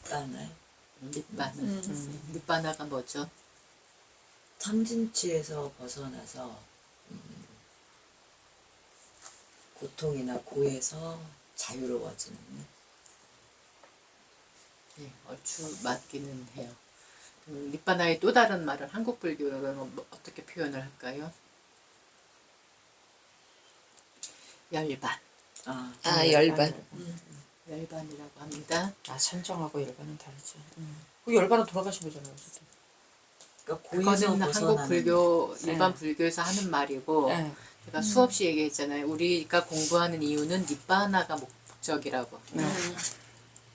니빠나. 니빠나. 니빠나가 뭐죠? 탐진치에서 벗어나서 고통이나 고에서 자유로워지는. 네, 얼추 맞기는 해요. 니빠나의 또 다른 말은 한국 불교는 어떻게 표현을 할까요? 열반. 열반. 열반이라고 합니다. 선정하고 열반은 다르지. 그 열반은 돌아가신 거잖아요. 어쨌든. 그러니까 고에서 그거는 한국 벗어나는. 불교, 일반 네. 불교에서 하는 말이고, 네. 제가 수없이 얘기했잖아요. 우리가 공부하는 이유는 니빠나가 목적이라고.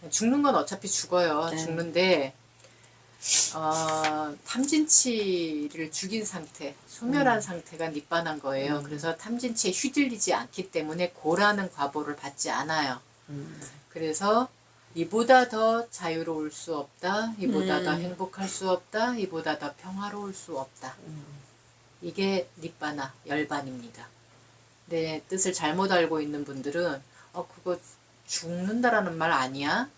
죽는 건 어차피 죽어요. 네. 죽는데 탐진치를 죽인 상태, 소멸한 상태가 니빠나인 거예요. 그래서 탐진치에 휘둘리지 않기 때문에 고라는 과보를 받지 않아요. 그래서 이보다 더 자유로울 수 없다, 이보다 더 행복할 수 없다, 이보다 더 평화로울 수 없다. 이게 니빠나, 열반입니다. 네, 뜻을 잘못 알고 있는 분들은 그거 죽는다라는 말 아니야?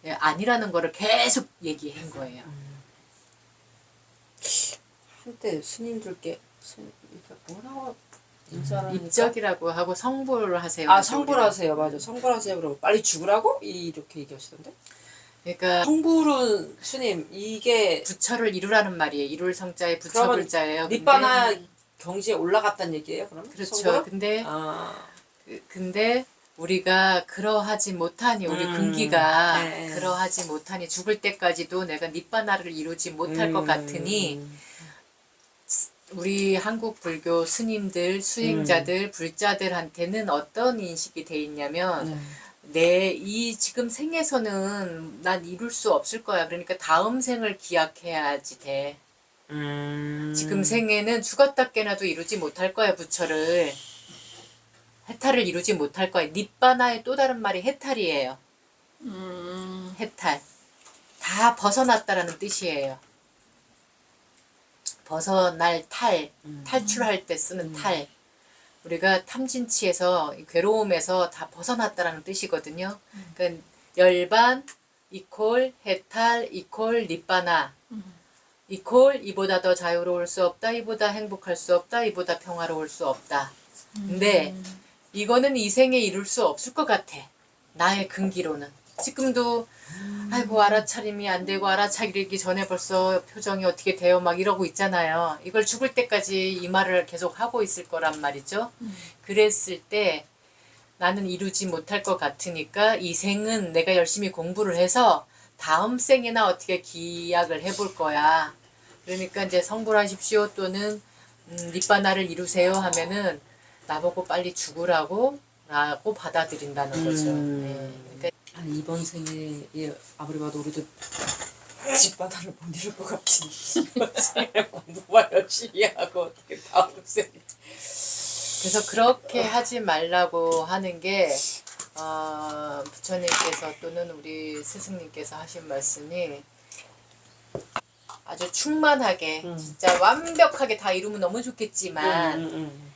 예, 아니라는 거를 계속 얘기한 거예요. 한때 스님들께 뭐라고 인사를 입적이라고 하고 성불을 하세요. 성불하세요. 맞아. 성불하세요. 그러고 빨리 죽으라고 이렇게 얘기하시던데. 그러니까 성불은 스님 이게 부처를 이루라는 말이에요. 이룰 성자에 부처 그러면 불자예요. 니빠나 경지에 올라갔다는 얘기예요. 그러면 그렇죠. 성불은? 근데 근데 우리가 그러하지 못하니 우리 근기가 네. 그러하지 못하니 죽을 때까지도 내가 니빠나를 이루지 못할 것 같으니 우리 한국 불교 스님들, 수행자들, 불자들한테는 어떤 인식이 돼 있냐면 내 이 지금 생에서는 난 이룰 수 없을 거야. 그러니까 다음 생을 기약해야지 돼. 지금 생에는 죽었다 깨나도 이루지 못할 거야, 부처를. 해탈을 이루지 못할 거야. 니빠나의 또 다른 말이 해탈이에요. 해탈. 다 벗어났다라는 뜻이에요. 벗어날 탈, 탈출할 때 쓰는 탈. 우리가 탐진치에서 괴로움에서 다 벗어났다라는 뜻이거든요. 그러니까 열반 이콜 해탈 이콜 니빠나 이콜 이보다 더 자유로울 수 없다, 이보다 행복할 수 없다, 이보다 평화로울 수 없다. 근데 이거는 이 생에 이룰 수 없을 것 같아. 나의 근기로는. 지금도 아이고 알아차림이 안 되고 알아차리기 전에 벌써 표정이 어떻게 돼요 막 이러고 있잖아요. 이걸 죽을 때까지 이 말을 계속 하고 있을 거란 말이죠. 그랬을 때 나는 이루지 못할 것 같으니까 이 생은 내가 열심히 공부를 해서 다음 생에나 어떻게 기약을 해볼 거야. 그러니까 이제 성불하십시오 또는 니빠나를 이루세요 하면은 나보고 빨리 죽으라고 라고 받아들인다는 거죠. 네. 그러니까 이번 생에 아무리 봐도 우리도 집바다를 못 이룰 것 같긴 해. 공부만 열심히 하고 어떻게 다음 생. 그래서 그렇게 하지 말라고 하는 게 부처님께서 또는 우리 스승님께서 하신 말씀이 아주 충만하게 진짜 완벽하게 다 이루면 너무 좋겠지만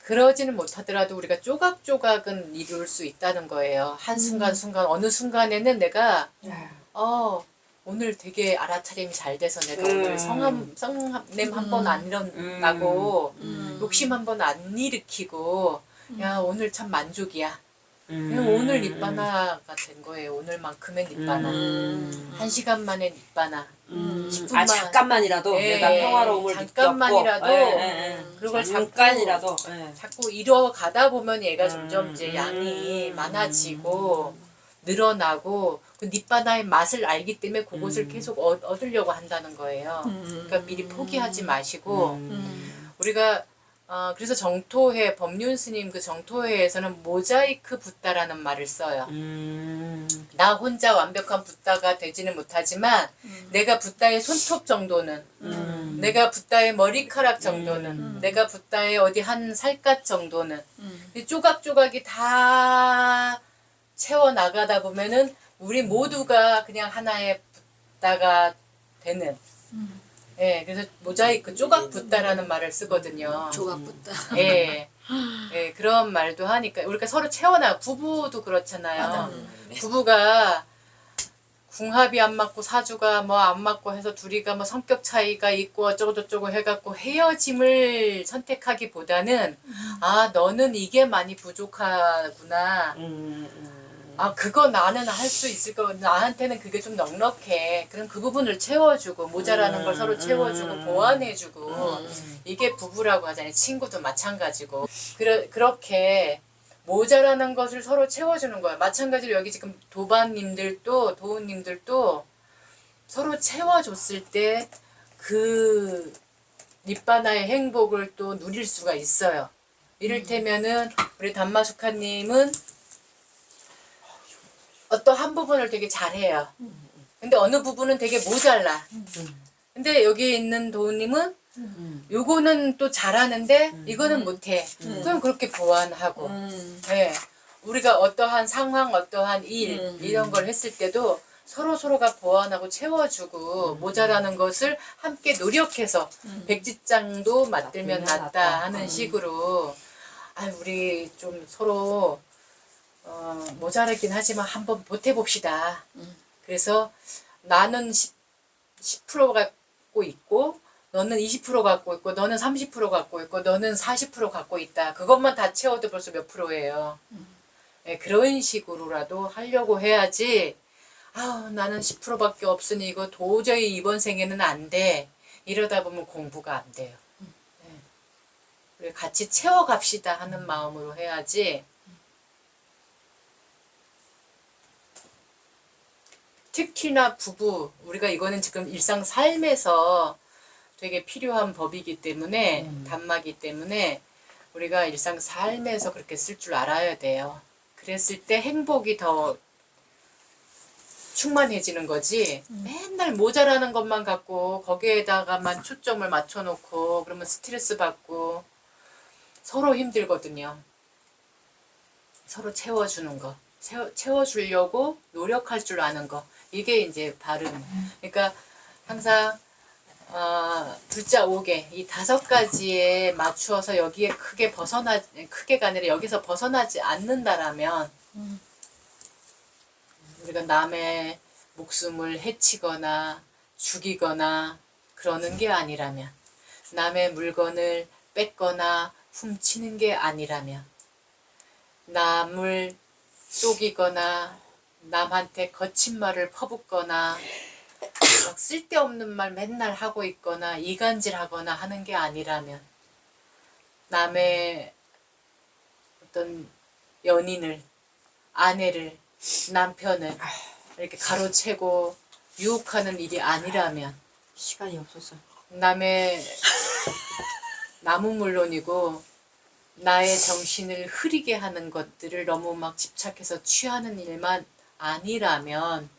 그러지는 못하더라도 우리가 조각조각은 이룰 수 있다는 거예요. 한순간순간 어느 순간에는 내가 오늘 되게 알아차림이 잘 돼서 내가 오늘 성냄 한 번 안 일어나고 욕심 한 번 안 일으키고 야 오늘 참 만족이야. 오늘 니빠나가 된 거예요. 오늘만큼의 니빠나. 1시간 만에 니빠나. 10분만. 잠깐만이라도 내가 평화로움을 잠깐만이라도 느꼈고 그걸 잠깐이라도 자꾸 이뤄가다 보면 얘가 점점 이제 양이 많아지고 늘어나고 그 니빠나의 맛을 알기 때문에 그것을 계속 얻으려고 한다는 거예요. 그러니까 미리 포기하지 마시고 우리가 그래서 정토회 법륜 스님 그 정토회에서는 모자이크 붓다라는 말을 써요. 나 혼자 완벽한 붓다가 되지는 못하지만 내가 붓다의 손톱 정도는 내가 붓다의 머리카락 정도는 내가 붓다의 어디 한 살갗 정도는 조각조각이 다 채워 나가다 보면은 우리 모두가 그냥 하나의 붓다가 되는. 예, 그래서 모자이크 조각 붓다라는 말을 쓰거든요. 조각 붓다. 예, 예, 그런 말도 하니까 우리가 서로 채워나 부부도 그렇잖아요. 부부가 궁합이 안 맞고 사주가 뭐 안 맞고 해서 둘이가 뭐 성격 차이가 있고 어쩌고저쩌고 해갖고 헤어짐을 선택하기보다는 아 너는 이게 많이 부족하구나. 아 그거 나는 할 수 있을 거 나한테는 그게 좀 넉넉해. 그럼 그 부분을 채워주고 모자라는 걸 서로 채워주고 보완해주고 이게 부부라고 하잖아요. 친구도 마찬가지고 그렇게 모자라는 것을 서로 채워주는 거야. 마찬가지로 여기 지금 도반님들도 도우님들도 서로 채워줬을 때 그 니바나의 행복을 또 누릴 수가 있어요. 이를테면은 우리 담마수카님은 어떤 한 부분을 되게 잘해요. 근데 어느 부분은 되게 모자라. 근데 여기 있는 도우님은 요거는 또 잘하는데 이거는 못해. 그럼 그렇게 보완하고. 네. 우리가 어떠한 상황, 어떠한 일 이런 걸 했을 때도 서로가 보완하고 채워주고 모자라는 것을 함께 노력해서 백지장도 맞들면 낫다 하는 식으로 아 우리 좀 서로 모자라긴 하지만 한번 보태봅시다. 그래서 나는 10% 갖고 있고 너는 20% 갖고 있고 너는 30% 갖고 있고 너는 40% 갖고 있다. 그것만 다 채워도 벌써 몇 프로예요. 네, 그런 식으로라도 하려고 해야지 아 나는 10%밖에 없으니 이거 도저히 이번 생에는 안 돼. 이러다 보면 공부가 안 돼요. 네. 우리 같이 채워갑시다 하는 마음으로 해야지 특히나 부부 우리가 이거는 지금 일상 삶에서 되게 필요한 법이기 때문에 단마기 때문에 우리가 일상 삶에서 그렇게 쓸 줄 알아야 돼요. 그랬을 때 행복이 더 충만해지는 거지 맨날 모자라는 것만 갖고 거기에다가만 초점을 맞춰놓고 그러면 스트레스 받고 서로 힘들거든요. 서로 채워주는 거 채워주려고 노력할 줄 아는 거 이게 이제 바른 그러니까 항상 불자 5개 이 5가지에 맞추어서 여기에 크게가 아니라 여기서 벗어나지 않는다라면 우리가 남의 목숨을 해치거나 죽이거나 그러는 게 아니라면 남의 물건을 뺏거나 훔치는 게 아니라면 남을 속이거나 남한테 거친 말을 퍼붓거나 막 쓸데없는 말 맨날 하고 있거나 이간질하거나 하는 게 아니라면 남의 어떤 연인을 아내를 남편을 이렇게 가로채고 유혹하는 일이 아니라면 시간이 없었어. 남은 물론이고 나의 정신을 흐리게 하는 것들을 너무 막 집착해서 취하는 일만 아니라면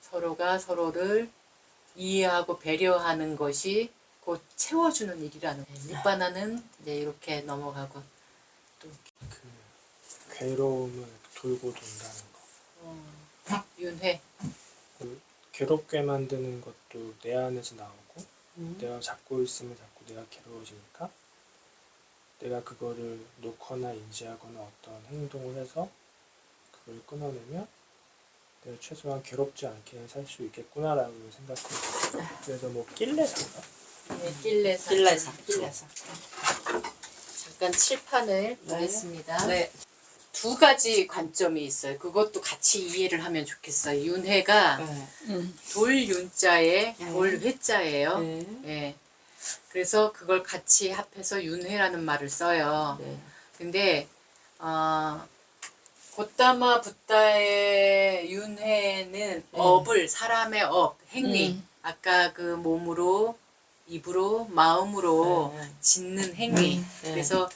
서로가 서로를 이해하고 배려하는 것이 곧 채워주는 일이라는 거예요. 니바나는 이제 이렇게 넘어가고 또 그 괴로움을 돌고 돈다는 거. 윤회 그 괴롭게 만드는 것도 내 안에서 나오고 내가 잡고 있으면 자꾸 내가 괴로워지니까 내가 그거를 놓거나 인지하거나 어떤 행동을 해서 그걸 끊어내면 내가 최소한 괴롭지 않게 살 수 있겠구나라고 생각해요. 그래서 뭐 낄레사인가? 네, 낄레사 잠깐 칠판을 보겠습니다. 네. 두 가지 관점이 있어요. 그것도 같이 이해를 하면 좋겠어요. 윤회가 돌윤자에 돌회자예요. 네. 예. 그래서 그걸 같이 합해서 윤회라는 말을 써요. 네. 근데 고타마 붓다의 윤회는 업을 사람의 업, 행위 아까 그 몸으로 입으로 마음으로 짓는 행위 그래서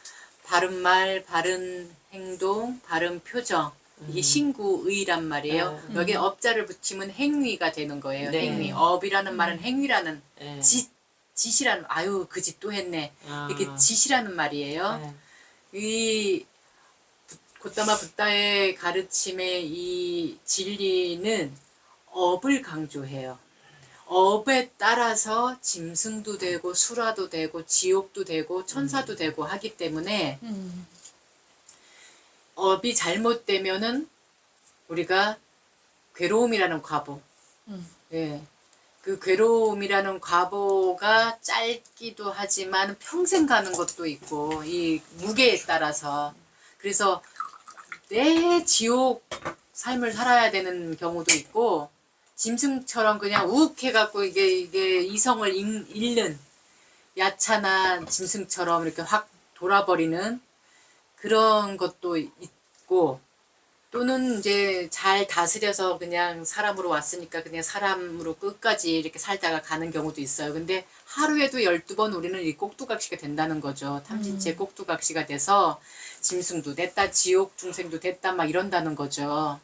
바른 말, 바른 행동, 바른 표정 이게 신구의란 말이에요. 여기 업자를 붙이면 행위가 되는 거예요. 네. 행위. 업이라는 말은 행위라는 네. 짓이라는 아유 그 짓 또 했네. 이렇게 짓이라는 말이에요. 네. 이 고타마 붓다의 가르침의 이 진리는 업을 강조해요. 업에 따라서 짐승도 되고 수라도 되고 지옥도 되고 천사도 되고 하기 때문에 업이 잘못되면은 우리가 괴로움이라는 과보 예. 그 괴로움이라는 과보가 짧기도 하지만 평생 가는 것도 있고, 이 무게에 따라서. 그래서 내 지옥 삶을 살아야 되는 경우도 있고, 짐승처럼 그냥 욱 해갖고 이게 이성을 잃는 야찬한 짐승처럼 이렇게 확 돌아버리는 그런 것도 있고, 또는 이제 잘 다스려서 그냥 사람으로 왔으니까 그냥 사람으로 끝까지 이렇게 살다가 가는 경우도 있어요. 근데 하루에도 12번 우리는 이 꼭두각시가 된다는 거죠. 탐진치의 꼭두각시가 돼서 짐승도 됐다, 지옥 중생도 됐다, 막 이런다는 거죠.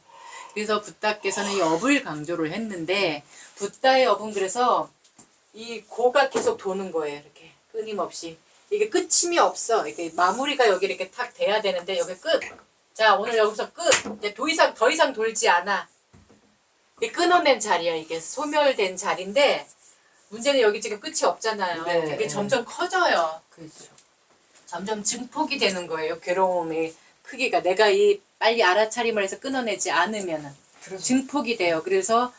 그래서 붓다께서는 이 업을 강조를 했는데, 붓다의 업은 그래서 이 고가 계속 도는 거예요. 이렇게 끊임없이. 이게 끝임이 없어. 이게 마무리가 여기 이렇게 탁 돼야 되는데 여기 끝. 자, 오늘 여기서 끝. 이제 더 이상 돌지 않아. 이게 끊어낸 자리야. 이게 소멸된 자리인데, 문제는 여기 지금 끝이 없잖아요. 네. 이게 점점 커져요. 그렇죠. 점점 증폭이 되는 거예요. 괴로움의 크기가. 내가 이 빨리 알아차림을 해서 끊어내지 않으면은 그렇죠. 증폭이 돼요. 그래서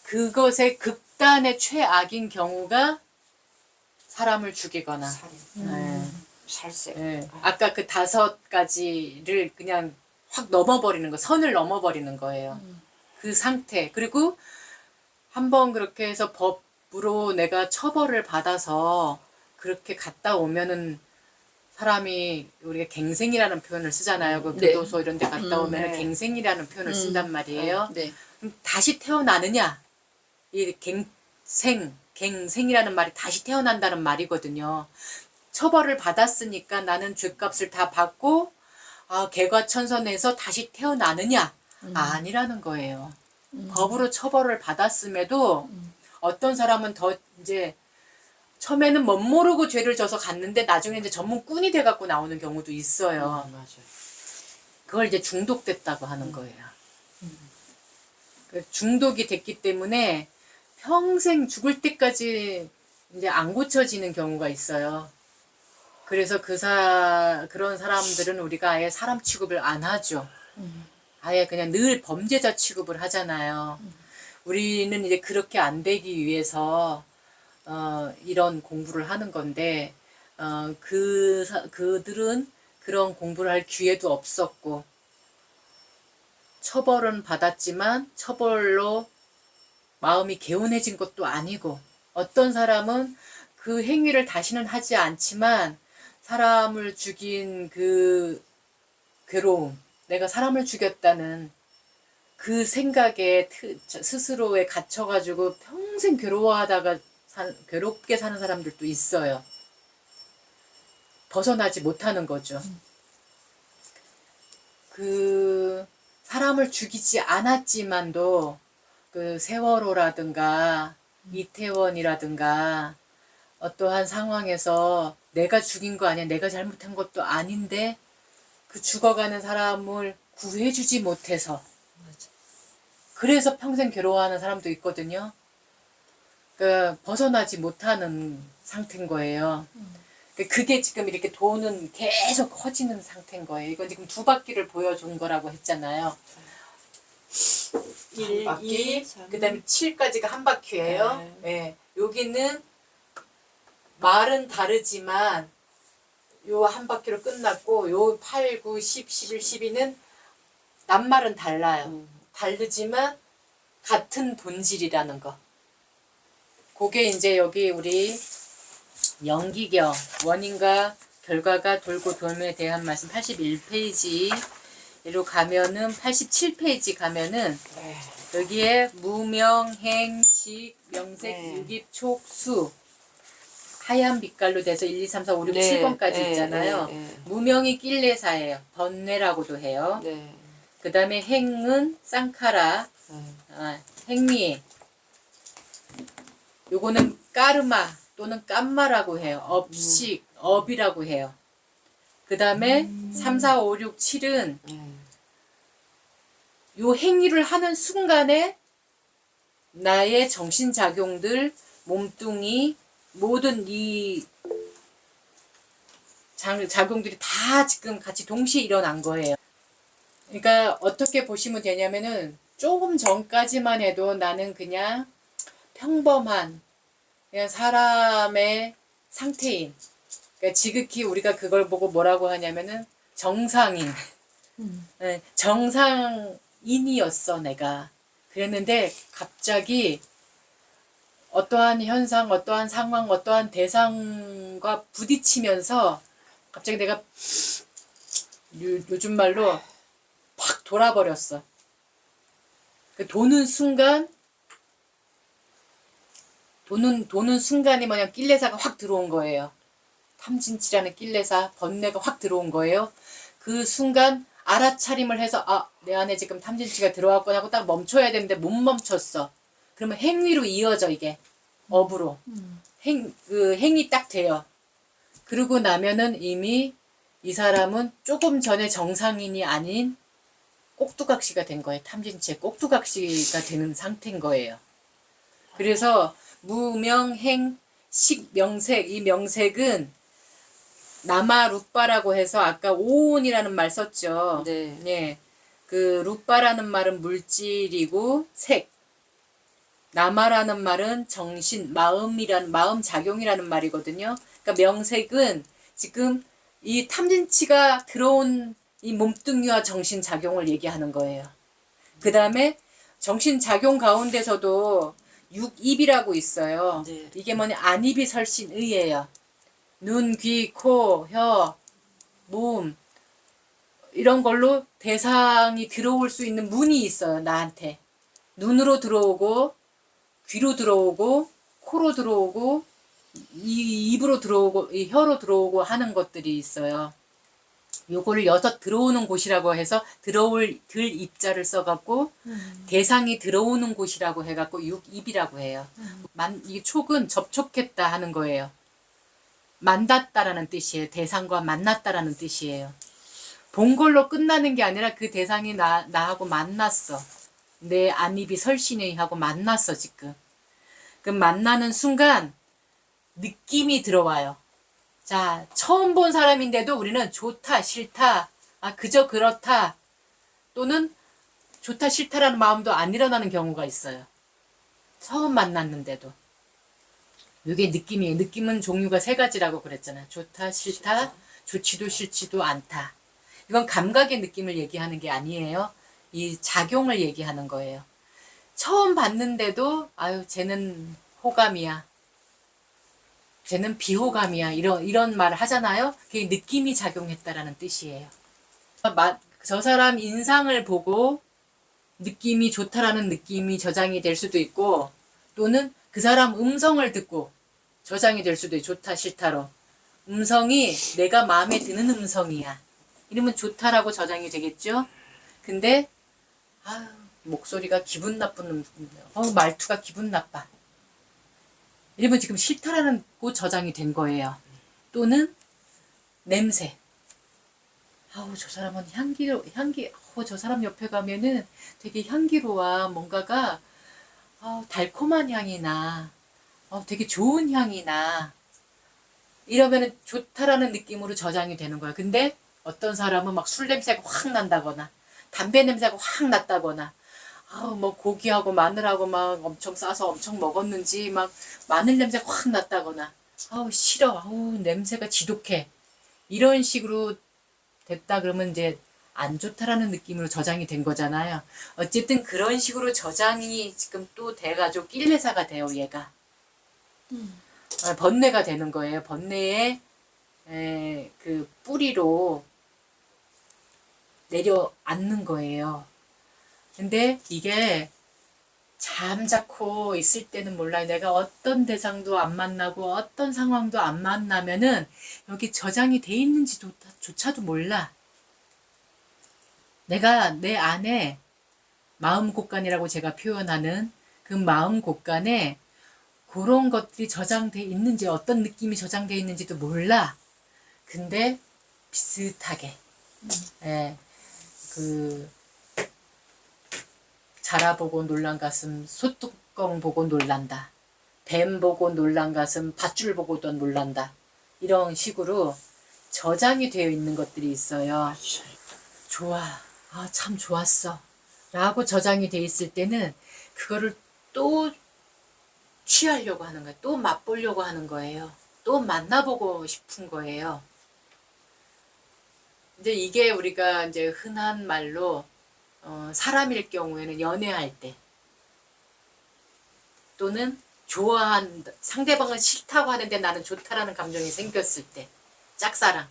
그것의 극단의 최악인 경우가 사람을 죽이거나. 살인, 네. 살생. 네. 아까 그 5가지를 그냥 확 넘어버리는 거, 선을 넘어버리는 거예요. 그 상태. 그리고 한번 그렇게 해서 법으로 내가 처벌을 받아서 그렇게 갔다 오면은 사람이 우리가 갱생이라는 표현을 쓰잖아요. 그 네. 교도소 이런 데 갔다 오면은 네. 갱생이라는 표현을 쓴단 말이에요. 네. 그럼 다시 태어나느냐? 이 갱생이라는 말이 다시 태어난다는 말이거든요. 처벌을 받았으니까 나는 죗값을 다 받고 개과천선해서 다시 태어나느냐? 아니라는 거예요. 법으로 처벌을 받았음에도 어떤 사람은 더 이제 처음에는 멋모르고 죄를 져서 갔는데 나중에 이제 전문꾼이 돼갖고 나오는 경우도 있어요. 맞아요. 그걸 이제 중독됐다고 하는 거예요. 그 중독이 됐기 때문에 평생 죽을 때까지 이제 안 고쳐지는 경우가 있어요. 그래서 그런 사람들은 우리가 아예 사람 취급을 안 하죠. 아예 그냥 늘 범죄자 취급을 하잖아요. 우리는 이제 그렇게 안 되기 위해서 이런 공부를 하는 건데, 그들은 그런 공부를 할 기회도 없었고, 처벌은 받았지만 처벌로 마음이 개운해진 것도 아니고, 어떤 사람은 그 행위를 다시는 하지 않지만 사람을 죽인 그 괴로움, 내가 사람을 죽였다는 그 생각에 스스로에 갇혀가지고 평생 괴로워하다가 괴롭게 사는 사람들도 있어요. 벗어나지 못하는 거죠. 그 사람을 죽이지 않았지만도 그 세월호라든가 이태원이라든가 어떠한 상황에서 내가 죽인 거 아니야, 내가 잘못한 것도 아닌데 그 죽어가는 사람을 구해주지 못해서, 그래서 평생 괴로워하는 사람도 있거든요. 그 벗어나지 못하는 상태인 거예요. 그게 지금 이렇게 도는 계속 커지는 상태인 거예요. 이건 지금 2바퀴를 보여준 거라고 했잖아요. 1, 2, 그 다음에 7까지가 한 바퀴예요. 네. 네. 여기는 말은 다르지만 요 한 바퀴로 끝났고, 요 8, 9, 10, 11, 12는 낱말은 달라요. 다르지만 같은 본질이라는 거. 그게 이제 여기 우리 연기경, 원인과 결과가 돌고 돌매에 대한 말씀 81페이지로 가면은, 87페이지 가면은 네. 여기에 무명, 행, 식, 명색, 네. 유깁, 촉, 수 하얀 빛깔로 돼서 1, 2, 3, 4, 5, 6, 네. 7번까지 네. 있잖아요. 네. 무명이 낄레사예요. 번뇌라고도 해요. 네. 그 다음에 행은 쌍카라, 행미. 요거는 까르마 또는 깜마라고 해요. 업식, 업이라고 해요. 그 다음에 3, 4, 5, 6, 7은 요 행위를 하는 순간에 나의 정신작용들, 몸뚱이, 모든 이 작용들이 다 지금 같이 동시에 일어난 거예요. 그러니까 어떻게 보시면 되냐면은, 조금 전까지만 해도 나는 그냥 평범한 그냥 사람의 상태인. 그러니까 지극히 우리가 그걸 보고 뭐라고 하냐면은 정상인. 네, 정상인이었어 내가. 그랬는데 갑자기 어떠한 현상, 어떠한 상황, 어떠한 대상과 부딪히면서 갑자기 내가 요즘 말로 팍 돌아버렸어. 그 도는 순간이 뭐냐, 낄레사가 확 들어온 거예요. 탐진치라는 낄레사, 번뇌가 확 들어온 거예요. 그 순간 알아차림을 해서 내 안에 지금 탐진치가 들어왔구나 하고 딱 멈춰야 되는데 못 멈췄어. 그러면 행위로 이어져 이게. 업으로. 행위 딱 돼요. 그러고 나면은 이미 이 사람은 조금 전에 정상인이 아닌 꼭두각시가 된 거예요. 탐진치의 꼭두각시가 되는 상태인 거예요. 그래서 무명행 식명색, 이 명색은 나마루빠라고 해서 아까 오온이라는 말 썼죠. 네. 예. 그 루빠라는 말은 물질이고 색. 나마라는 말은 정신, 마음 작용이라는 말이거든요. 그러니까 명색은 지금 이 탐진치가 들어온 이 몸뚱이와 정신 작용을 얘기하는 거예요. 그 다음에 정신 작용 가운데서도 육입이라고 있어요. 네. 이게 뭐냐, 안입이 설신의예요. 눈, 귀, 코, 혀, 몸 이런 걸로 대상이 들어올 수 있는 문이 있어요. 나한테. 눈으로 들어오고 귀로 들어오고 코로 들어오고 입으로 들어오고 이 혀로 들어오고 하는 것들이 있어요. 요거를 6 들어오는 곳이라고 해서 들어올 들 입자를 써갖고 대상이 들어오는 곳이라고 해갖고 육입이라고 해요. 이 촉은 접촉했다 하는 거예요. 만났다라는 뜻이에요. 대상과 만났다라는 뜻이에요. 본 걸로 끝나는 게 아니라 그 대상이 나하고 만났어. 내 안입이 설신이 하고 만났어 지금. 그 만나는 순간 느낌이 들어와요. 자, 처음 본 사람인데도 우리는 좋다, 싫다, 그저 그렇다, 또는 좋다, 싫다라는 마음도 안 일어나는 경우가 있어요. 처음 만났는데도. 이게 느낌이에요. 느낌은 종류가 3가지라고 그랬잖아요. 좋다, 싫다, 좋지도 싫지도 않다. 이건 감각의 느낌을 얘기하는 게 아니에요. 이 작용을 얘기하는 거예요. 처음 봤는데도 쟤는 호감이야. 쟤는 비호감이야. 이런 말을 하잖아요. 그게 느낌이 작용했다라는 뜻이에요. 저 사람 인상을 보고 느낌이 좋다라는 느낌이 저장이 될 수도 있고, 또는 그 사람 음성을 듣고 저장이 될 수도 있고, 좋다 싫다로. 음성이 내가 마음에 드는 음성이야. 이러면 좋다라고 저장이 되겠죠. 근데 목소리가 기분 나쁜 말투가 기분 나빠. 이러면 지금 싫다라는 거 저장이 된 거예요. 또는 냄새. 저 사람은 저 사람 옆에 가면은 되게 향기로워. 뭔가가 달콤한 향이 나. 되게 좋은 향이 나. 이러면은 좋다라는 느낌으로 저장이 되는 거예요. 근데 어떤 사람은 막 술 냄새가 확 난다거나 담배 냄새가 확 났다거나 뭐 고기하고 마늘하고 막 엄청 싸서 엄청 먹었는지 막 마늘 냄새가 확 났다거나 싫어. 냄새가 지독해. 이런 식으로 됐다 그러면 이제 안 좋다라는 느낌으로 저장이 된 거잖아요. 어쨌든 그런 식으로 저장이 지금 또 돼가지고 낄레사가 돼요. 얘가. 번뇌가 되는 거예요. 번뇌의 그 뿌리로 내려앉는 거예요. 근데 이게 잠자코 있을 때는 몰라요. 내가 어떤 대상도 안 만나고 어떤 상황도 안 만나면은 여기 저장이 돼 있는지조차도 몰라. 내가 내 안에 마음 곳간이라고 제가 표현하는 그 마음 곳간에 그런 것들이 저장돼 있는지, 어떤 느낌이 저장돼 있는지도 몰라. 근데 비슷하게 자라보고 놀란 가슴 소뚜껑 보고 놀란다. 뱀 보고 놀란 가슴 밧줄 보고도 놀란다. 이런 식으로 저장이 되어 있는 것들이 있어요. 좋아. 참 좋았어. 라고 저장이 돼 있을 때는 그거를 또 취하려고 하는 거예요. 또 맛보려고 하는 거예요. 또 만나보고 싶은 거예요. 이제 이게 우리가 이제 흔한 말로 사람일 경우에는 연애할 때 또는 좋아한 상대방은 싫다고 하는데 나는 좋다라는 감정이 생겼을 때 짝사랑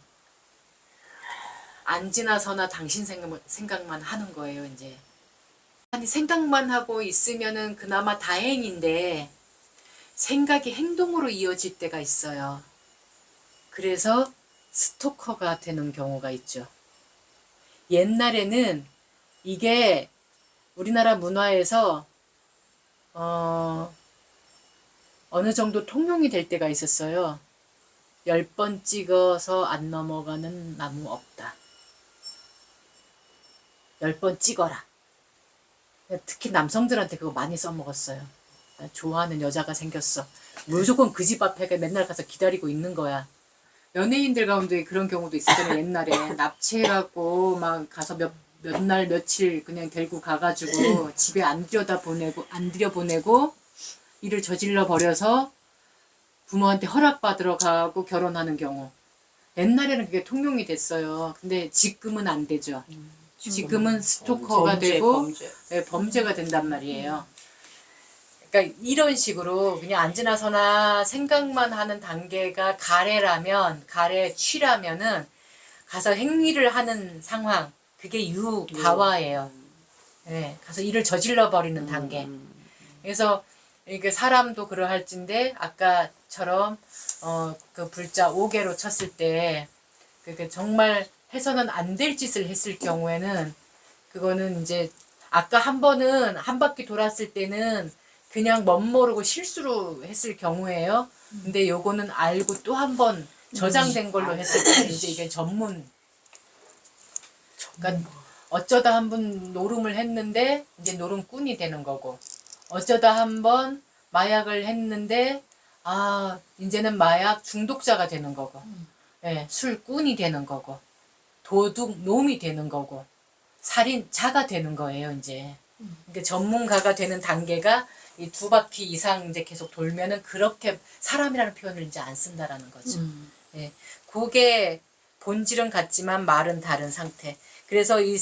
안 지나서나 당신 생각만 하는 거예요. 이제 아니 생각만 하고 있으면은 그나마 다행인데 생각이 행동으로 이어질 때가 있어요. 그래서 스토커가 되는 경우가 있죠. 옛날에는 이게 우리나라 문화에서 어느 정도 통용이 될 때가 있었어요. 10번 찍어서 안 넘어가는 나무 없다. 10번 찍어라. 특히 남성들한테 그거 많이 써먹었어요. 좋아하는 여자가 생겼어. 무조건 그 집 앞에 맨날 가서 기다리고 있는 거야. 연예인들 가운데 그런 경우도 있었잖아요. 옛날에 납치해갖고 막 가서 몇 날 며칠 그냥 데리고 가가지고 집에 안 들여보내고 일을 저질러 버려서 부모한테 허락받으러 가고 결혼하는 경우. 옛날에는 그게 통용이 됐어요. 근데 지금은 안 되죠. 지금은 스토커가 되고 범죄가 된단 말이에요. 그러니까 이런 식으로 그냥 안 지나서나 생각만 하는 단계가 가래 취라면은 가서 행위를 하는 상황, 그게 유가와예요. 네, 가서 일을 저질러 버리는 단계. 그래서 이게 사람도 그러할진데 아까처럼 그 불자 5개로 쳤을 때 그게 정말 해서는 안 될 짓을 했을 경우에는 그거는 이제 아까 한 번은 한 바퀴 돌았을 때는 그냥 멋모르고 실수로 했을 경우에요. 근데 요거는 알고 또 한 번 저장된 걸로 했을 때는 이제 이게 전문. 그러니까 어쩌다 한 번 노름을 했는데 이제 노름꾼이 되는 거고, 어쩌다 한 번 마약을 했는데 이제는 마약 중독자가 되는 거고, 예, 술꾼이 되는 거고, 도둑놈이 되는 거고, 살인자가 되는 거예요, 이제. 그러니까 전문가가 되는 단계가 이 2바퀴 이상 이제 계속 돌면은 그렇게 사람이라는 표현을 이제 안 쓴다라는 거죠. 예. 그게 본질은 같지만 말은 다른 상태. 그래서 이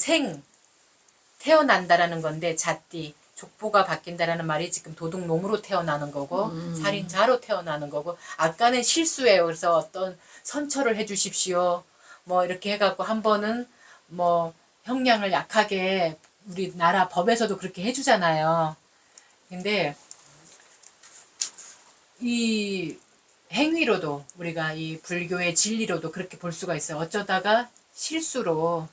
태어난다라는 건데 잣띠, 족보가 바뀐다라는 말이 지금 도둑놈으로 태어나는 거고 살인자로 태어나는 거고, 아까는 실수예요. 그래서 어떤 선처를 해주십시오. 뭐 이렇게 해갖고 한 번은 뭐 형량을 약하게 우리나라 법에서도 그렇게 해주잖아요. 근데 이 행위로도 우리가 이 불교의 진리로도 그렇게 볼 수가 있어요. 어쩌다가 실수로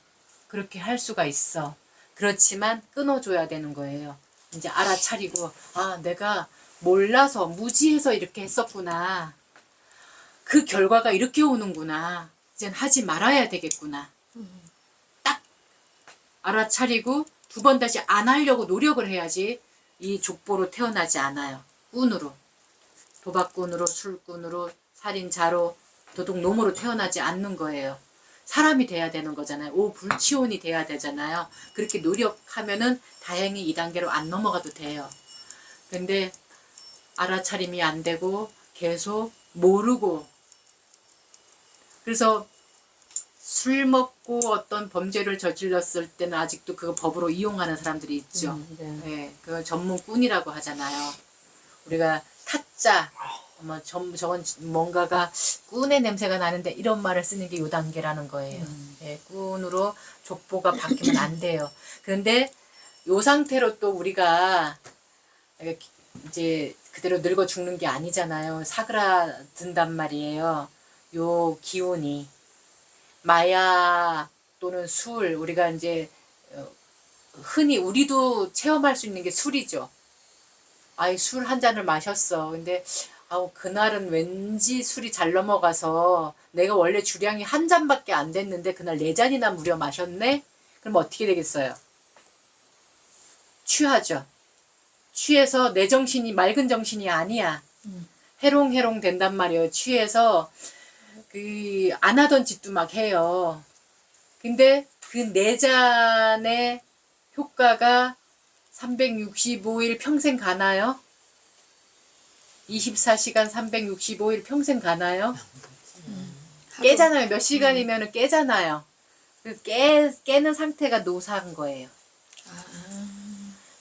그렇게 할 수가 있어. 그렇지만 끊어줘야 되는 거예요. 이제 알아차리고 내가 몰라서 무지해서 이렇게 했었구나. 그 결과가 이렇게 오는구나. 이젠 하지 말아야 되겠구나. 딱 알아차리고 2번 다시 안 하려고 노력을 해야지 이 족보로 태어나지 않아요. 꾼으로. 도박꾼으로, 술꾼으로, 살인자로, 도둑놈으로 태어나지 않는 거예요. 사람이 돼야 되는 거잖아요. 오불치혼이 돼야 되잖아요. 그렇게 노력하면은 다행히 2단계로 안 넘어가도 돼요. 근데 알아차림이 안 되고 계속 모르고, 그래서 술 먹고 어떤 범죄를 저질렀을 때는 아직도 그거 법으로 이용하는 사람들이 있죠. 네, 그걸 전문꾼이라고 하잖아요. 우리가 타짜, 저건 뭔가가 꾼의 냄새가 나는데 이런 말을 쓰는 게 요 단계라는 거예요. 네, 꾼으로 족보가 바뀌면 안 돼요. 그런데 요 상태로 또 우리가 이제 그대로 늙어 죽는 게 아니잖아요. 사그라든단 말이에요. 요 기운이. 마약 또는 술, 우리가 이제 흔히 우리도 체험할 수 있는 게 술이죠. 술 한 잔을 마셨어. 근데 그날은 왠지 술이 잘 넘어가서 내가 원래 주량이 한 잔밖에 안 됐는데 그날 4잔이나 무려 마셨네? 그럼 어떻게 되겠어요? 취하죠. 취해서 내 정신이 맑은 정신이 아니야. 해롱해롱 된단 말이에요. 취해서 안 하던 짓도 막 해요. 근데 그 4잔의 효과가 365일 평생 가나요? 24시간 365일 평생 가나요? 깨잖아요. 몇 시간이면 깨잖아요. 깨는 상태가 노사인 거예요.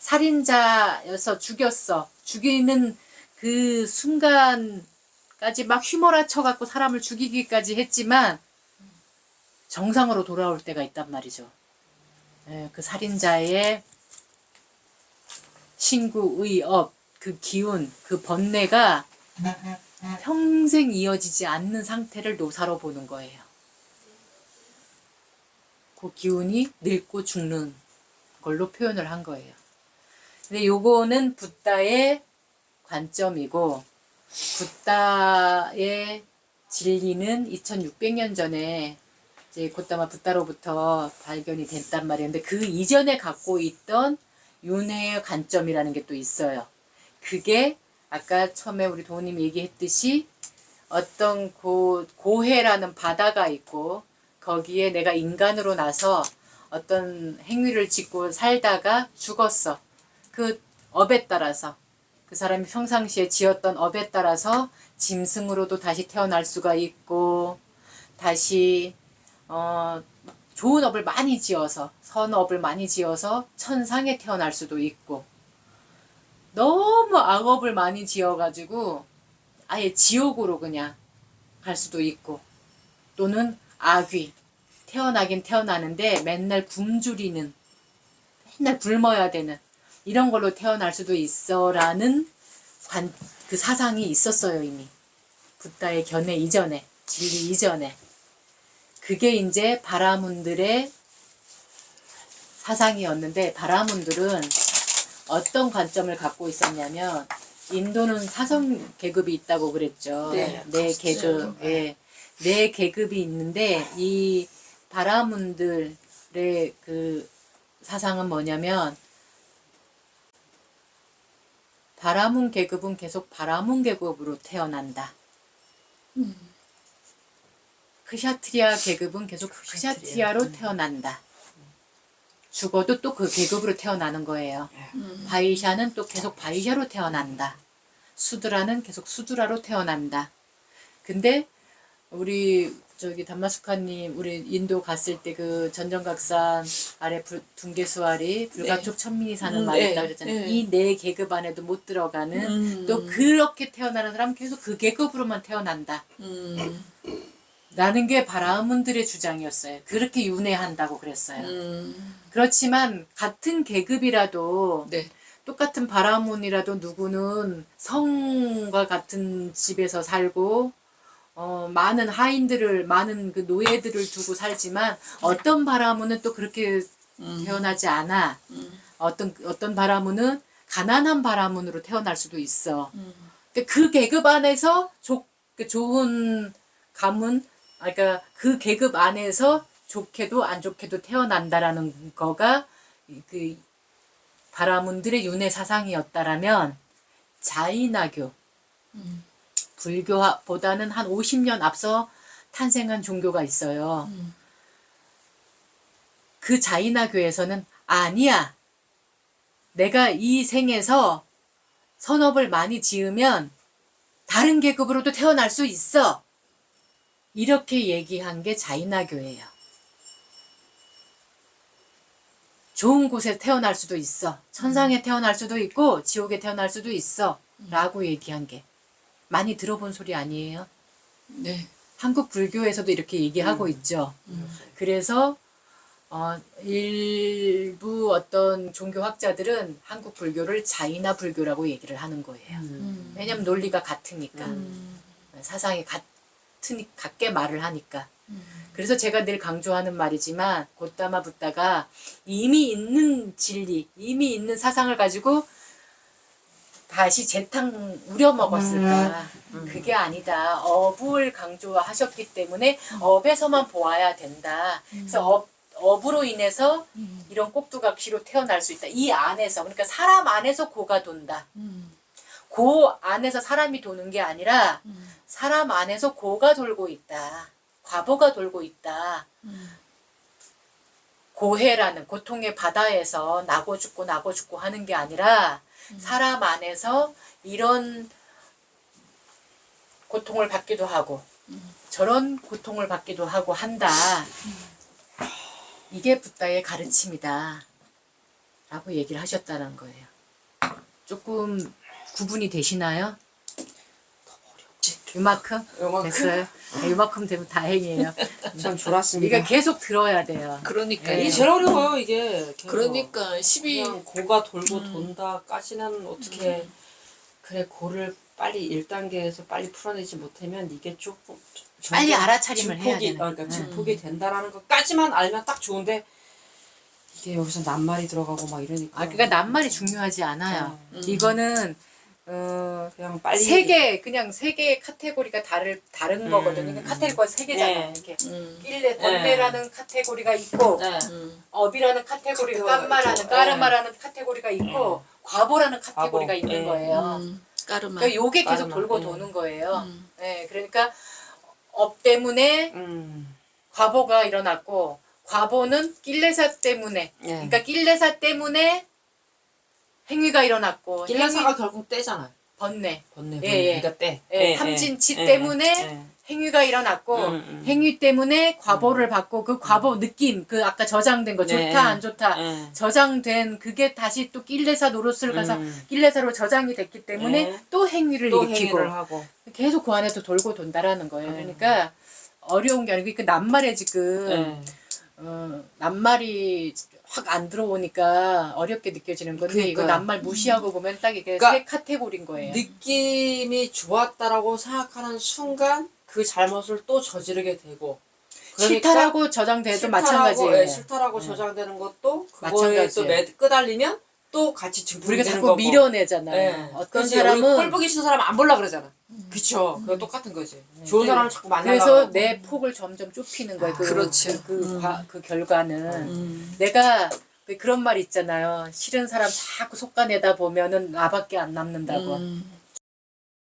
살인자여서 죽였어. 죽이는 그 순간까지 막 휘몰아쳐 갖고 사람을 죽이기까지 했지만 정상으로 돌아올 때가 있단 말이죠. 그 살인자의 신구의 업, 그 기운, 그 번뇌가 평생 이어지지 않는 상태를 노사로 보는 거예요. 그 기운이 늙고 죽는 걸로 표현을 한 거예요. 근데 요거는 붓다의 관점이고, 붓다의 진리는 2600년 전에 이제 고타마 붓다로부터 발견이 됐단 말이에요. 근데 그 이전에 갖고 있던 윤회의 관점이라는 게 또 있어요. 그게 아까 처음에 우리 도우님이 얘기했듯이 어떤 고해라는 바다가 있고, 거기에 내가 인간으로 나서 어떤 행위를 짓고 살다가 죽었어. 그 업에 따라서, 그 사람이 평상시에 지었던 업에 따라서 짐승으로도 다시 태어날 수가 있고, 다시 좋은 업을 많이 지어서, 선업을 많이 지어서 천상에 태어날 수도 있고, 너무 악업을 많이 지어가지고 아예 지옥으로 그냥 갈 수도 있고, 또는 악귀, 태어나긴 태어나는데 맨날 굶주리는, 맨날 굶어야 되는 이런 걸로 태어날 수도 있어라는 그 사상이 있었어요. 이미 붓다의 견해 이전에, 진리 이전에. 그게 이제 바라문들의 사상이었는데, 바라문들은 어떤 관점을 갖고 있었냐면, 인도는 사성 계급이 있다고 그랬죠. 네, 네 계급, 예, 네 계급이 있는데, 이 바라문들의 그 사상은 뭐냐면, 바라문 계급은 계속 바라문 계급으로 태어난다. 크샤트리아 계급은 계속 크샤트리아로 태어난다. 죽어도 또 그 계급으로 태어나는 거예요. 바이샤는 또 계속 바이샤로 태어난다. 수드라는 계속 수드라로 태어난다. 근데 우리 저기 담마스카님, 우리 인도 갔을 때 그 전정각산 아래 둥계수아리 불가촉 천민이 사는 말이 있다고 그랬잖아요. 이 네 계급 안에도 못 들어가는, 또 그렇게 태어나는 사람 계속 그 계급으로만 태어난다. 라는 게 바라문들의 주장이었어요. 그렇게 윤회한다고 그랬어요. 그렇지만 같은 계급이라도, 네. 똑같은 바라문이라도 누구는 성과 같은 집에서 살고, 많은 하인들을, 많은 그 노예들을 두고 살지만, 어떤 바라문은 또 그렇게 태어나지 않아. 어떤 바라문은 가난한 바라문으로 태어날 수도 있어. 그 계급 안에서 좋은 가문, 그러니까 그 계급 안에서 좋게도 안 좋게도 태어난다라는 거가 그 바라문들의 윤회 사상이었다라면, 자이나교, 불교보다는 한 50년 앞서 탄생한 종교가 있어요. 그 자이나교에서는 아니야, 내가 이 생에서 선업을 많이 지으면 다른 계급으로도 태어날 수 있어, 이렇게 얘기한 게 자이나교예요. 좋은 곳에 태어날 수도 있어, 천상에 태어날 수도 있고 지옥에 태어날 수도 있어 라고 얘기한 게, 많이 들어본 소리 아니에요? 네. 한국 불교에서도 이렇게 얘기하고 있죠. 그래서 일부 어떤 종교학자들은 한국 불교를 자이나 불교라고 얘기를 하는 거예요. 왜냐면 논리가 같으니까. 사상이 같게 말을 하니까. 그래서 제가 늘 강조하는 말이지만, 고타마 붓다가 이미 있는 진리, 이미 있는 사상을 가지고 다시 재탕 우려먹었을까? 그게 아니다. 업을 강조하셨기 때문에 업에서만 보아야 된다. 그래서 업으로 인해서 이런 꼭두각시로 태어날 수 있다. 이 안에서, 그러니까 사람 안에서 고가 돈다. 고 안에서 사람이 도는 게 아니라 사람 안에서 고가 돌고 있다. 과보가 돌고 있다. 고해라는 고통의 바다에서 나고 죽고 하는 게 아니라, 사람 안에서 이런 고통을 받기도 하고 저런 고통을 받기도 하고 한다. 이게 붓다의 가르침이다. 라고 얘기를 하셨다는 거예요. 조금 구분이 되시나요? 이만큼? 됐어요? 네, 이만큼 되면 다행이에요. 참 졸았습니다. 이거 계속 들어야 돼요. 그러니까 네. 이게 제일 어려워요 이게. 그러니까 12 그냥 고가 돌고 돈다까지는 어떻게 그래 고를 빨리 1단계에서 빨리 풀어내지 못하면 이게 조금 빨리 알아차림을 해야 증폭이, 되는 그러니까 증폭이 된다라는 것까지만 알면 딱 좋은데 이게 여기서 낱말이 들어가고 막 이러니까 그러니까 낱말이 중요하지 않아요. 이거는 그냥 빨리 그냥 세 개의 카테고리가 다른 거거든요. 그러니까 카테고리가 세 개잖아요. 네. 이렇게 낄레, 번뇌라는 카테고리가 있고 네. 업이라는 카테고리가 카테고리가 깐마라는 있고, 까르마라는 카테고리가 있고 과보라는 카테고리가 과보. 있는 네. 거예요. 까르마. 그러니까 요게 계속 까르마. 돌고 네. 도는 거예요. 네, 그러니까 업 때문에 음. 과보가 일어났고 과보는 낄레사 때문에 네. 그러니까 낄레사 때문에 행위가 일어났고 낄레사가 결국 떼잖아요. 번뇌 번뇌 예, 예. 그러니까 떼. 예, 탐진치 때문에 행위가 일어났고 행위 때문에 과보를 받고 그 과보 느낌 그 아까 저장된 거 네. 좋다 안 좋다 저장된 그게 다시 또 낄레사 노릇을 가서 낄레사로 저장이 됐기 때문에 네. 또 행위를 또 일으키고 행위를 하고 계속 그 안에도 돌고 돈다라는 거예요. 그러니까 어려운 게 아니고 그 낱말에 지금 네. 낱말이 확 안 들어오니까 어렵게 느껴지는 건데 이거 그러니까요. 낱말 무시하고 보면 딱 이게 그러니까 세 카테고리인 거예요. 느낌이 좋았다라고 생각하는 순간 그 잘못을 또 저지르게 되고 싫다라고 저장돼도 마찬가지예요. 예, 싫다라고 저장되는 것도 그거에 또 마찬가지예요. 끄달리면 또 같이 증폭이 우리가 되는 자꾸 거고. 밀어내잖아요. 예. 어떤 그치, 사람은 우리 꼴 보기 싫은 사람 안 볼라 그러잖아. 그쵸. 그거 똑같은 거지. 좋은 사람을 자꾸 만나려고 그래서 하고. 내 폭을 점점 좁히는 거예요. 그렇죠. 그 결과는 내가 그런 말 있잖아요. 싫은 사람 자꾸 속아내다 보면은 나밖에 안 남는다고.